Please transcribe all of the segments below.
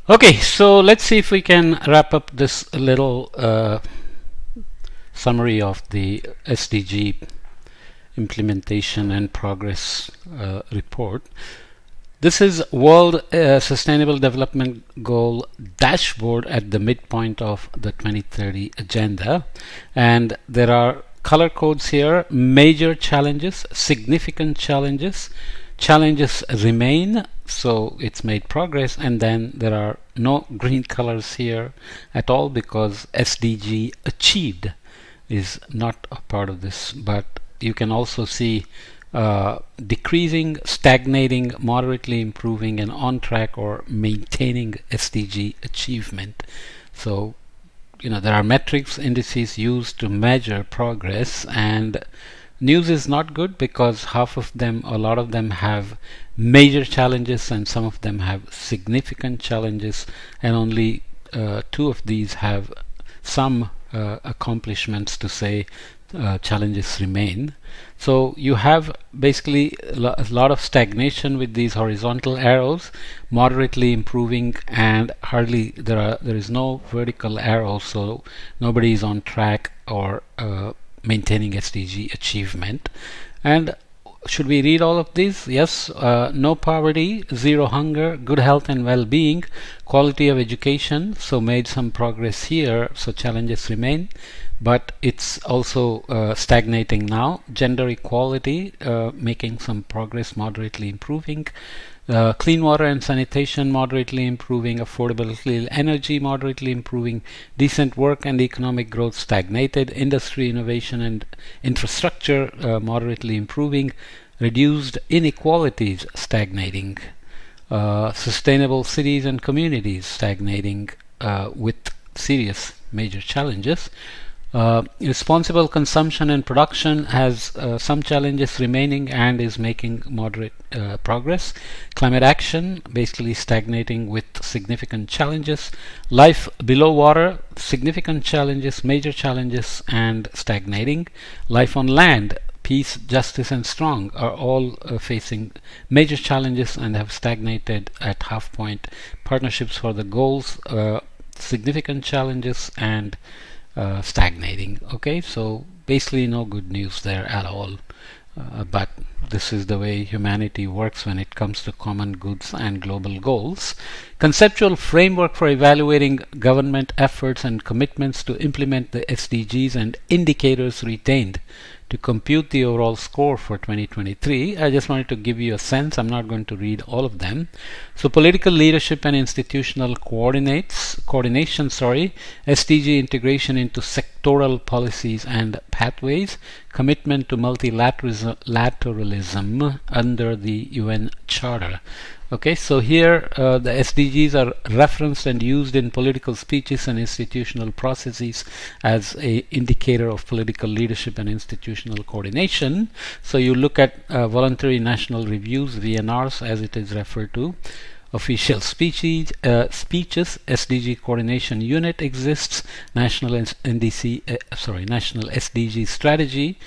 Okay, so let's see if we can wrap up this little summary of the SDG implementation and progress report. This is World Sustainable Development Goal dashboard at the midpoint of the 2030 agenda, and there are color codes here: major challenges, significant challenges, challenges remain, so it's made progress, and then there are no green colors here at all because SDG achieved is not a part of this. But you can also see decreasing, stagnating, moderately improving, and on track or maintaining SDG achievement. So there are metrics, indices used to measure progress, and news is not good because a lot of them have major challenges and some of them have significant challenges, and only two of these have some accomplishments to say challenges remain. So you have basically a lot of stagnation with these horizontal arrows, moderately improving, and hardly there is no vertical arrow, so nobody is on track or maintaining SDG achievement. And should we read all of these? Yes. No poverty, zero hunger, good health and well-being, quality of education, so made some progress here, so challenges remain, but it's also stagnating now. Gender equality, making some progress, moderately improving. Clean water and sanitation, moderately improving. Affordable clean energy, moderately improving. Decent work and economic growth, stagnated. Industry, innovation and infrastructure, moderately improving. Reduced inequalities, stagnating. Sustainable cities and communities, stagnating with serious major challenges. Responsible consumption and production has some challenges remaining and is making moderate progress. Climate action basically stagnating with significant challenges. Life below water, significant challenges, major challenges, and stagnating. Life on land, peace, justice, and strong are all facing major challenges and have stagnated at half point. Partnerships for the goals, significant challenges and stagnating. Okay, so basically no good news there at all. But this is the way humanity works when it comes to common goods and global goals. Conceptual framework for evaluating government efforts and commitments to implement the SDGs and indicators retained to compute the overall score for 2023. I just wanted to give you a sense. I'm not going to read all of them. So political leadership and institutional coordination, SDG integration into sectoral policies and pathways, commitment to multilateralism under the UN Charter. Okay, so here the SDGs are referenced and used in political speeches and institutional processes as an indicator of political leadership and institutional coordination. So you look at voluntary national reviews, VNRs as it is referred to, official speeches, SDG coordination unit exists, national SDG strategy,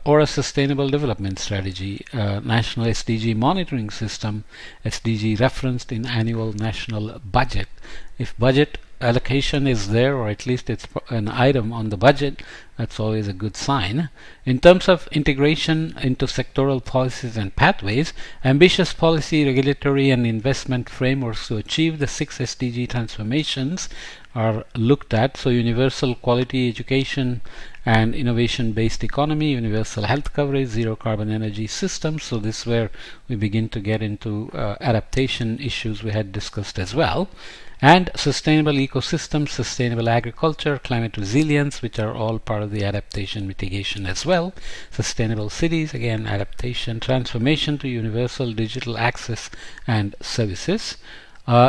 or a sustainable development strategy, national SDG monitoring system, SDG referenced in annual national budget. If budget allocation is there, or at least it's an item on the budget, that's always a good sign. In terms of integration into sectoral policies and pathways, ambitious policy, regulatory and investment frameworks to achieve the 6 SDG transformations are looked at. So universal quality education and innovation-based economy, universal health coverage, zero carbon energy systems. So this is where we begin to get into adaptation issues we had discussed as well. And sustainable ecosystems, sustainable agriculture, climate resilience, which are all part of the adaptation mitigation as well. Sustainable cities, again adaptation, transformation to universal digital access and services.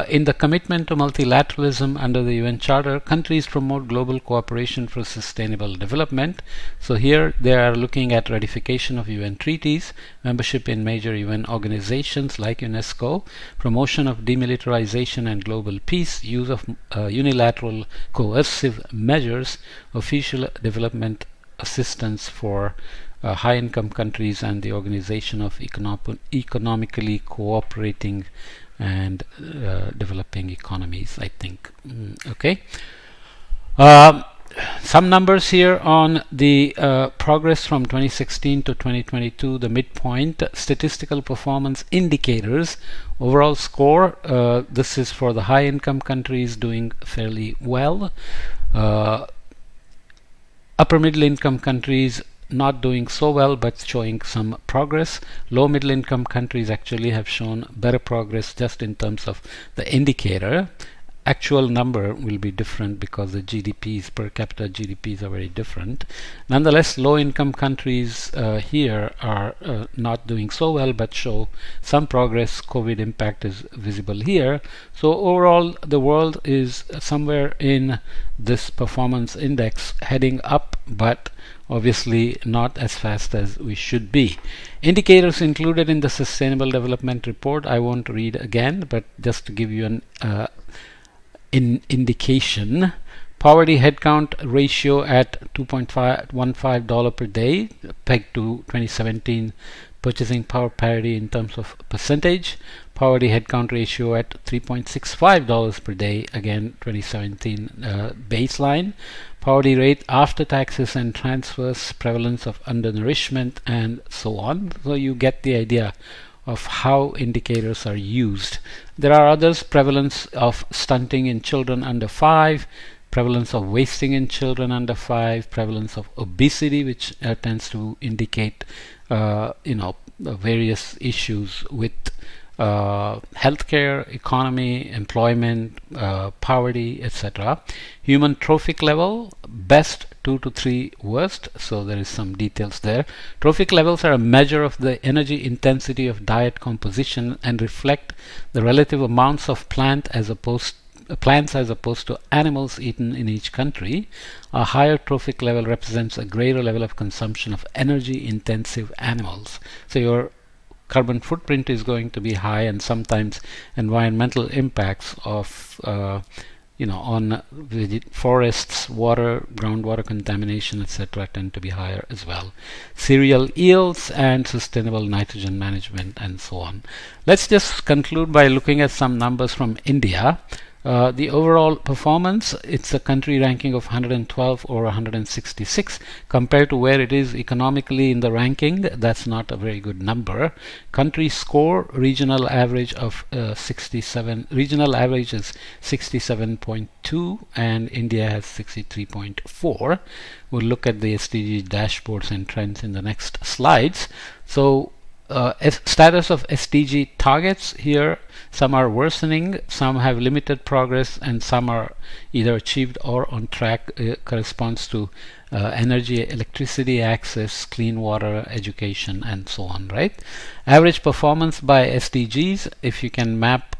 In the commitment to multilateralism under the UN Charter, countries promote global cooperation for sustainable development. So here they are looking at ratification of UN treaties, membership in major UN organizations like UNESCO, promotion of demilitarization and global peace, use of unilateral coercive measures, official development assistance for high-income countries, and the organization of economically cooperating and developing economies, I think. Okay. Um, some numbers here on the progress from 2016 to 2022, the midpoint, statistical performance indicators, overall score. This is for the high income countries doing fairly well. Upper middle income countries not doing so well but showing some progress. Low middle income countries actually have shown better progress just in terms of the indicator. Actual number will be different because the GDPs, per capita GDPs, are very different. Nonetheless, low income countries here are not doing so well but show some progress. COVID impact is visible here. So overall the world is somewhere in this performance index heading up, but obviously not as fast as we should be. Indicators included in the Sustainable Development Report I won't read again, but just to give you an indication. Poverty headcount ratio at $2.15 per day, pegged to 2017 purchasing power parity in terms of percentage. Poverty headcount ratio at $3.65 per day, again 2017 baseline. Poverty rate after taxes and transfers, prevalence of undernourishment, and so on. So you get the idea of how indicators are used. There are others: prevalence of stunting in children under 5, prevalence of wasting in children under 5, prevalence of obesity, which tends to indicate various issues with healthcare, economy, employment, poverty, etc. Human trophic level, best 2 to 3 worst, so there is some details there. Trophic levels are a measure of the energy intensity of diet composition and reflect the relative amounts of plants as opposed to animals eaten in each country. A higher trophic level represents a greater level of consumption of energy intensive animals. So your carbon footprint is going to be high, and sometimes environmental impacts of on forests, water, groundwater contamination, etc. tend to be higher as well. Cereal yields and sustainable nitrogen management, and so on. Let's just conclude by looking at some numbers from India. The overall performance, it's a country ranking of 112 or 166 compared to where it is economically in the ranking. That's not a very good number. Country score, regional average of 67. Regional average is 67.2 and India has 63.4. We'll look at the SDG dashboards and trends in the next slides. So status of SDG targets here: some are worsening, some have limited progress, and some are either achieved or on track. Corresponds to energy, electricity access, clean water, education, and so on, right? Average performance by SDGs, if you can map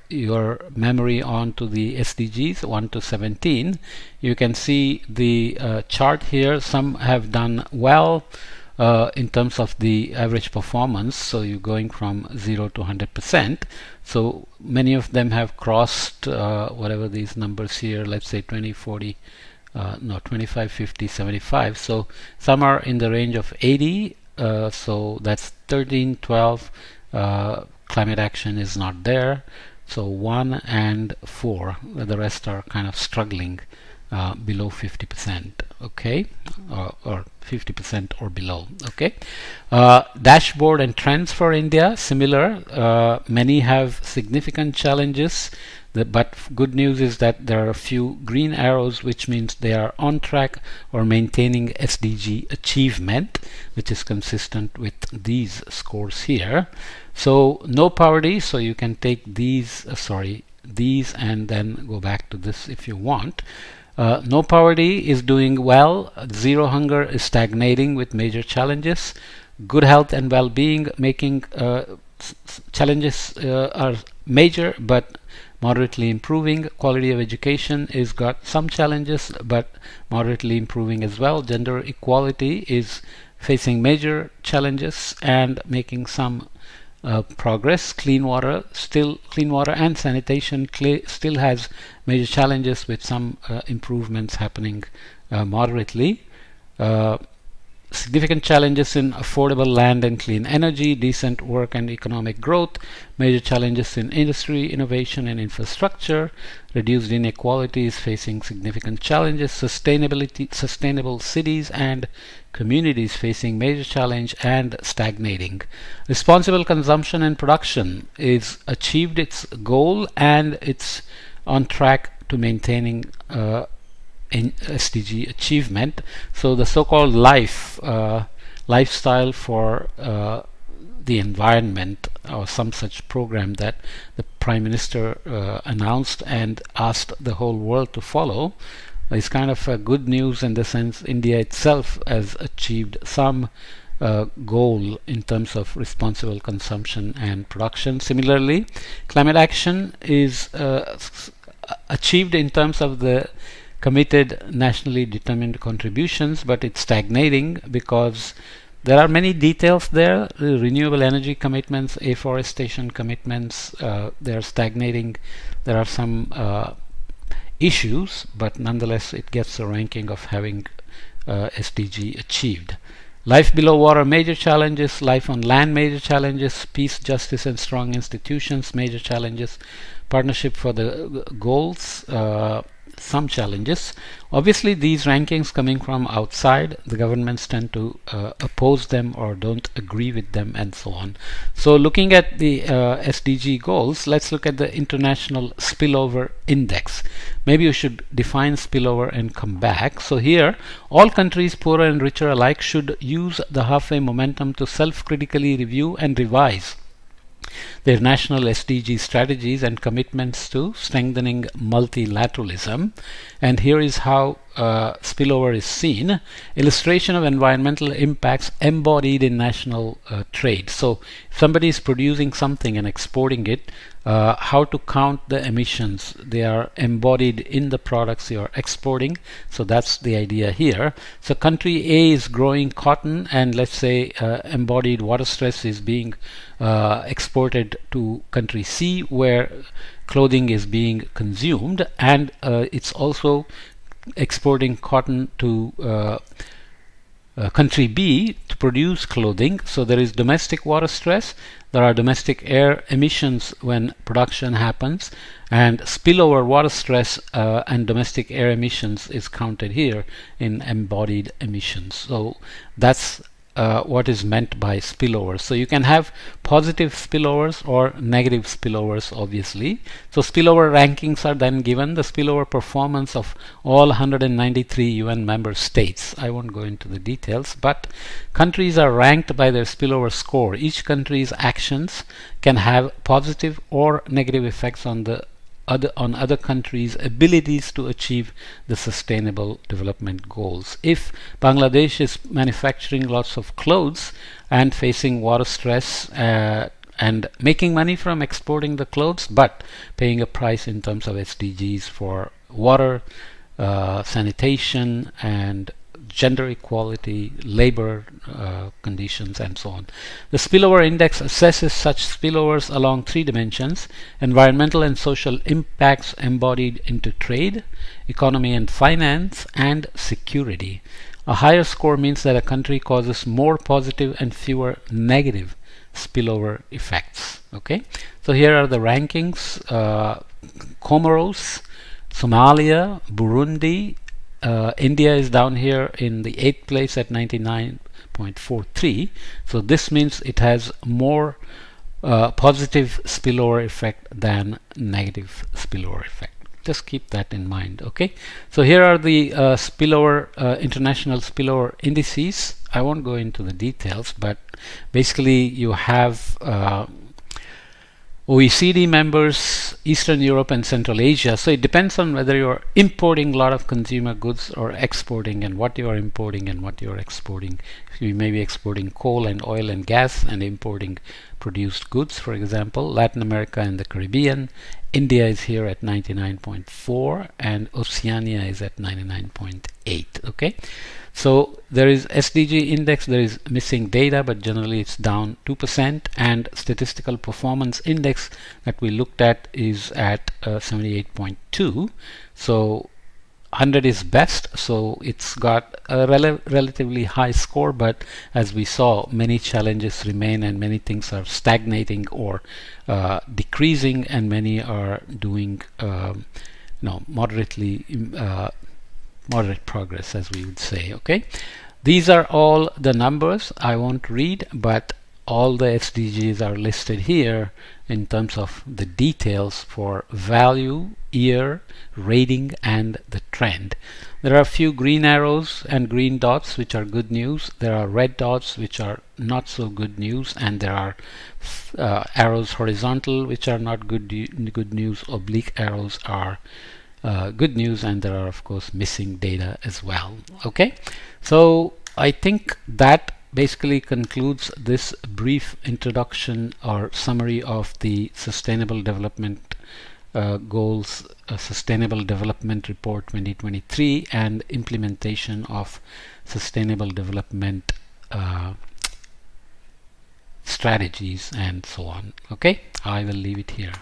your memory onto the SDGs 1 to 17, you can see the chart here. Some have done well in terms of the average performance, so you're going from 0 to 100%. So many of them have crossed whatever these numbers here, let's say 20, 40, 25, 50, 75. So some are in the range of 80, so that's 13, 12. Climate action is not there, so 1 and 4. The rest are kind of struggling below 50%, okay, or 50% or below, okay. Dashboard and trends for India, similar. Many have significant challenges, but good news is that there are a few green arrows, which means they are on track or maintaining SDG achievement, which is consistent with these scores here. So no poverty, so you can take these, these and then go back to this if you want. No poverty is doing well. Zero hunger is stagnating with major challenges. Good health and well-being, making challenges are major but moderately improving. Quality of education is got some challenges but moderately improving as well. Gender equality is facing major challenges and making some progress. Clean water and sanitation still has major challenges with some improvements happening moderately. significant challenges in affordable land and clean energy, decent work and economic growth, major challenges in industry, innovation and infrastructure, reduced inequalities facing significant challenges, sustainable cities and communities facing major challenge, and stagnating. Responsible consumption and production is achieved its goal and it's on track to maintaining in SDG achievement. So the so-called lifestyle for the environment, or some such program that the Prime Minister announced and asked the whole world to follow, is kind of good news in the sense India itself has achieved some goal in terms of responsible consumption and production. Similarly, climate action is achieved in terms of the committed nationally determined contributions, but it's stagnating because there are many details there. Renewable energy commitments, afforestation commitments, they are stagnating. There are some issues, but nonetheless it gets a ranking of having SDG achieved. Life below water, major challenges. Life on land, major challenges. Peace, justice and strong institutions, major challenges. Partnership for the goals, some challenges. Obviously these rankings coming from outside, the governments tend to oppose them or don't agree with them and so on. So looking at the SDG goals, let's look at the International Spillover Index. Maybe you should define spillover and come back. So here, all countries, poorer and richer alike, should use the halfway momentum to self-critically review and revise their national SDG strategies and commitments to strengthening multilateralism. And here is how spillover is seen. Illustration of environmental impacts embodied in national trade. So if somebody is producing something and exporting it, how to count the emissions. They are embodied in the products you are exporting. So that's the idea here. So country A is growing cotton, and let's say embodied water stress is being exported to country C, where clothing is being consumed, and it's also exporting cotton to country B to produce clothing. So there is domestic water stress, there are domestic air emissions when production happens, and spillover water stress and domestic air emissions is counted here in embodied emissions. So that's what is meant by spillovers. So you can have positive spillovers or negative spillovers, obviously. So spillover rankings are then given, the spillover performance of all 193 UN member states. I won't go into the details, but countries are ranked by their spillover score. Each country's actions can have positive or negative effects on the other countries' abilities to achieve the sustainable development goals. If Bangladesh is manufacturing lots of clothes and facing water stress and making money from exporting the clothes, but paying a price in terms of SDGs for water, sanitation and gender equality, labor conditions and so on. The spillover index assesses such spillovers along three dimensions: environmental and social impacts embodied into trade, economy and finance, and security. A higher score means that a country causes more positive and fewer negative spillover effects. Okay, so here are the rankings. Comoros, Somalia, Burundi, India is down here in the 8th place at 99.43. So this means it has more positive spillover effect than negative spillover effect. Just keep that in mind. Okay, so here are the spillover international spillover indices. I won't go into the details, but basically you have OECD members, Eastern Europe and Central Asia. So it depends on whether you're importing a lot of consumer goods or exporting, and what you are importing and what you're exporting. You may be exporting coal and oil and gas and importing produced goods, for example. Latin America and the Caribbean. India is here at 99.4 and Oceania is at 99.8. Okay, so there is SDG index, there is missing data, but generally it's down 2%, and statistical performance index that we looked at is at 78.2. So 100 is best, so it's got a relatively high score, but as we saw, many challenges remain and many things are stagnating or decreasing, and many are doing moderately moderate progress, as we would say. Okay, these are all the numbers I won't read, but all the SDGs are listed here in terms of the details for value, year, rating, and the trend. There are a few green arrows and green dots which are good news. There are red dots which are not so good news, and there are arrows horizontal which are not good news. Oblique arrows are good news, and there are of course missing data as well. Okay, so I think that basically concludes this brief introduction or summary of the Sustainable Development Goals Sustainable Development Report 2023 and implementation of Sustainable Development strategies and so on. Okay, I will leave it here.